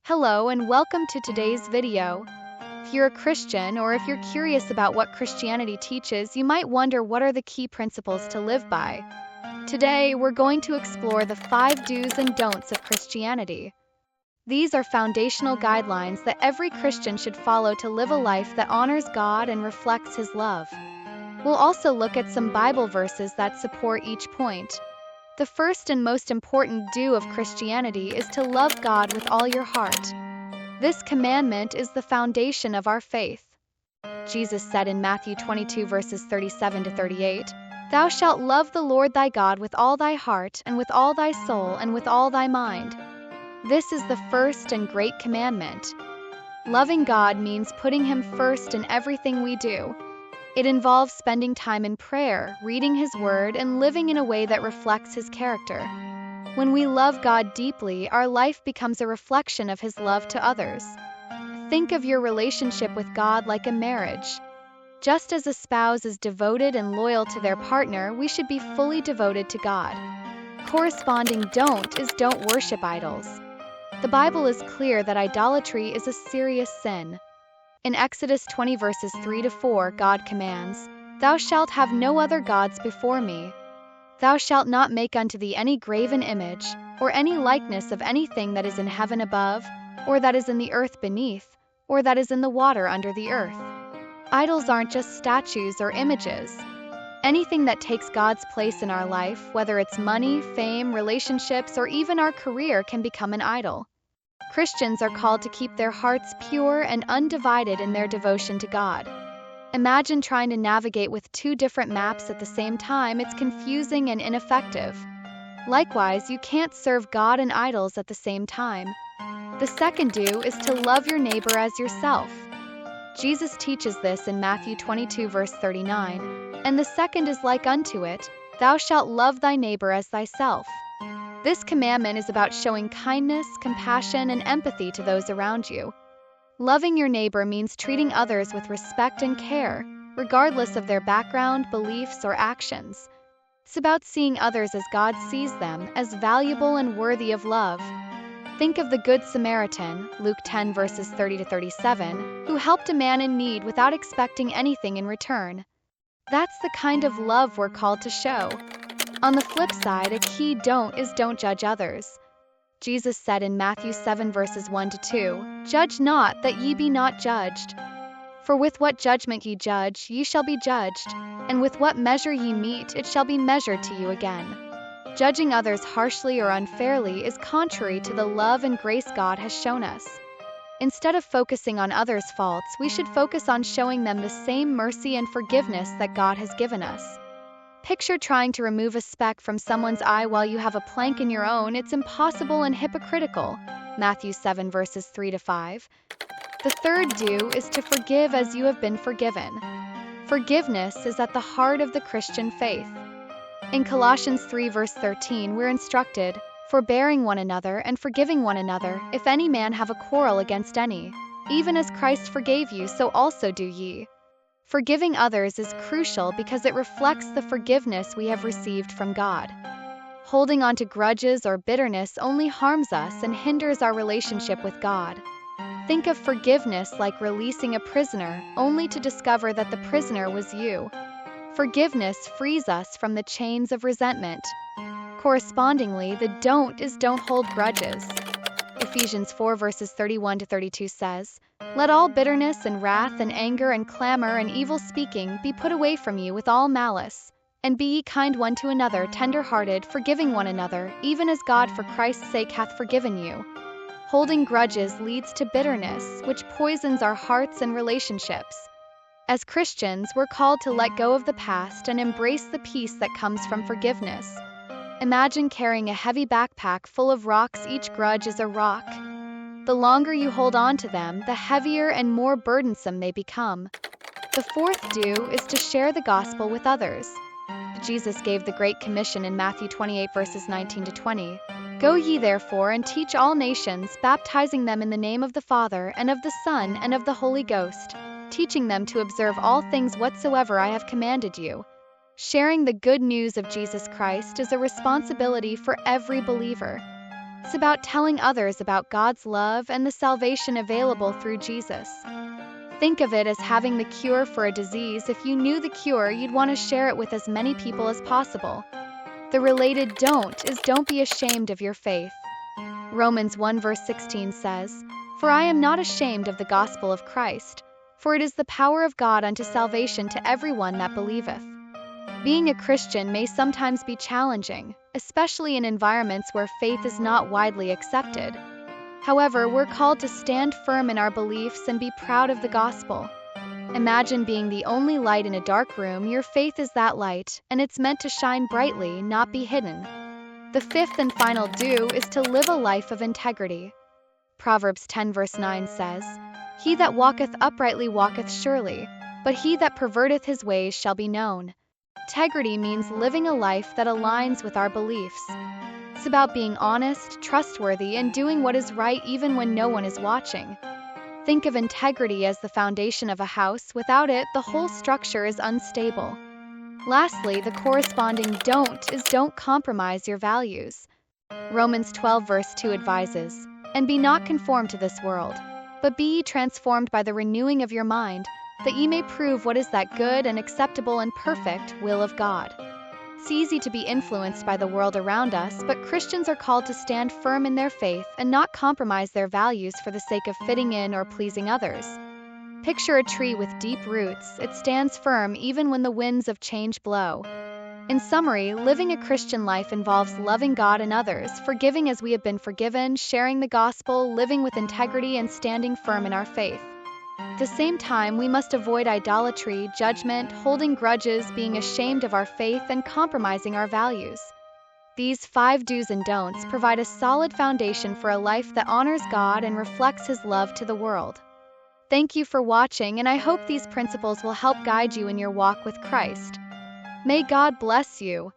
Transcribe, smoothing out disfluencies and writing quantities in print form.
Hello and welcome to today's video. If you're a Christian or if you're curious about what Christianity teaches, you might wonder what are the key principles to live by. Today, we're going to explore the 5 do's and don'ts of Christianity. These are foundational guidelines that every Christian should follow to live a life that honors God and reflects His love. We'll also look at some Bible verses that support each point. The first and most important do of Christianity is to love God with all your heart. This commandment is the foundation of our faith. Jesus said in Matthew 22 verses 37 to 38, "Thou shalt love the Lord thy God with all thy heart, and with all thy soul, and with all thy mind." This is the first and great commandment. Loving God means putting Him first in everything we do. It involves spending time in prayer, reading His Word, and living in a way that reflects His character. When we love God deeply, our life becomes a reflection of His love to others. Think of your relationship with God like a marriage. Just as a spouse is devoted and loyal to their partner, we should be fully devoted to God. Corresponding don't is don't worship idols. The Bible is clear that idolatry is a serious sin. In Exodus 20 verses 3 to 4, God commands, "Thou shalt have no other gods before me. Thou shalt not make unto thee any graven image, or any likeness of anything that is in heaven above, or that is in the earth beneath, or that is in the water under the earth." Idols aren't just statues or images. Anything that takes God's place in our life, whether it's money, fame, relationships, or even our career, can become an idol. Christians are called to keep their hearts pure and undivided in their devotion to God. Imagine trying to navigate with 2 different maps at the same time. It's confusing and ineffective. Likewise, you can't serve God and idols at the same time. The second do is to love your neighbor as yourself. Jesus teaches this in Matthew 22 verse 39, "And the second is like unto it, thou shalt love thy neighbor as thyself." This commandment is about showing kindness, compassion, and empathy to those around you. Loving your neighbor means treating others with respect and care, regardless of their background, beliefs, or actions. It's about seeing others as God sees them, as valuable and worthy of love. Think of the Good Samaritan, Luke 10 verses 30 to 37, who helped a man in need without expecting anything in return. That's the kind of love we're called to show. On the flip side, a key don't is don't judge others. Jesus said in Matthew 7 verses 1 to 2, "Judge not, that ye be not judged. For with what judgment ye judge, ye shall be judged, and with what measure ye mete, it shall be measured to you again." Judging others harshly or unfairly is contrary to the love and grace God has shown us. Instead of focusing on others' faults, we should focus on showing them the same mercy and forgiveness that God has given us. Picture trying to remove a speck from someone's eye while you have a plank in your own. It's impossible and hypocritical. Matthew 7 verses 3 to 5. The third do is to forgive as you have been forgiven. Forgiveness is at the heart of the Christian faith. In Colossians 3 verse 13, we're instructed, "Forbearing one another and forgiving one another, if any man have a quarrel against any. Even as Christ forgave you, so also do ye." Forgiving others is crucial because it reflects the forgiveness we have received from God. Holding on to grudges or bitterness only harms us and hinders our relationship with God. Think of forgiveness like releasing a prisoner, only to discover that the prisoner was you. Forgiveness frees us from the chains of resentment. Correspondingly, the don't is don't hold grudges. Ephesians 4 verses 31 to 32 says, "Let all bitterness and wrath and anger and clamor and evil speaking be put away from you with all malice. And be ye kind one to another, tender-hearted, forgiving one another, even as God for Christ's sake hath forgiven you." Holding grudges leads to bitterness, which poisons our hearts and relationships. As Christians, we're called to let go of the past and embrace the peace that comes from forgiveness. Imagine carrying a heavy backpack full of rocks. Each grudge is a rock. The longer you hold on to them, the heavier and more burdensome they become. The fourth do is to share the gospel with others. Jesus gave the Great Commission in Matthew 28 verses 19 to 20. "Go ye therefore and teach all nations, baptizing them in the name of the Father, and of the Son, and of the Holy Ghost, teaching them to observe all things whatsoever I have commanded you." Sharing the good news of Jesus Christ is a responsibility for every believer. It's about telling others about God's love and the salvation available through Jesus. Think of it as having the cure for a disease. If you knew the cure, you'd want to share it with as many people as possible. The related don't is don't be ashamed of your faith. Romans 1 verse 16 says, "For I am not ashamed of the gospel of Christ, for it is the power of God unto salvation to everyone that believeth." Being a Christian may sometimes be challenging, especially in environments where faith is not widely accepted. However, we're called to stand firm in our beliefs and be proud of the gospel. Imagine being the only light in a dark room. Your faith is that light, and it's meant to shine brightly, not be hidden. The fifth and final do is to live a life of integrity. Proverbs 10 verse 9 says, "He that walketh uprightly walketh surely, but he that perverteth his ways shall be known." Integrity means living a life that aligns with our beliefs. It's about being honest, trustworthy, and doing what is right even when no one is watching. Think of integrity as the foundation of a house. Without it, the whole structure is unstable. Lastly, the corresponding don't is don't compromise your values. Romans 12 verse 2 advises, "And be not conformed to this world, but be ye transformed by the renewing of your mind, that ye may prove what is that good and acceptable and perfect will of God." It's easy to be influenced by the world around us, but Christians are called to stand firm in their faith and not compromise their values for the sake of fitting in or pleasing others. Picture a tree with deep roots. It stands firm even when the winds of change blow. In summary, living a Christian life involves loving God and others, forgiving as we have been forgiven, sharing the gospel, living with integrity, and standing firm in our faith. At the same time, we must avoid idolatry, judgment, holding grudges, being ashamed of our faith, and compromising our values. These 5 do's and don'ts provide a solid foundation for a life that honors God and reflects His love to the world. Thank you for watching, and I hope these principles will help guide you in your walk with Christ. May God bless you.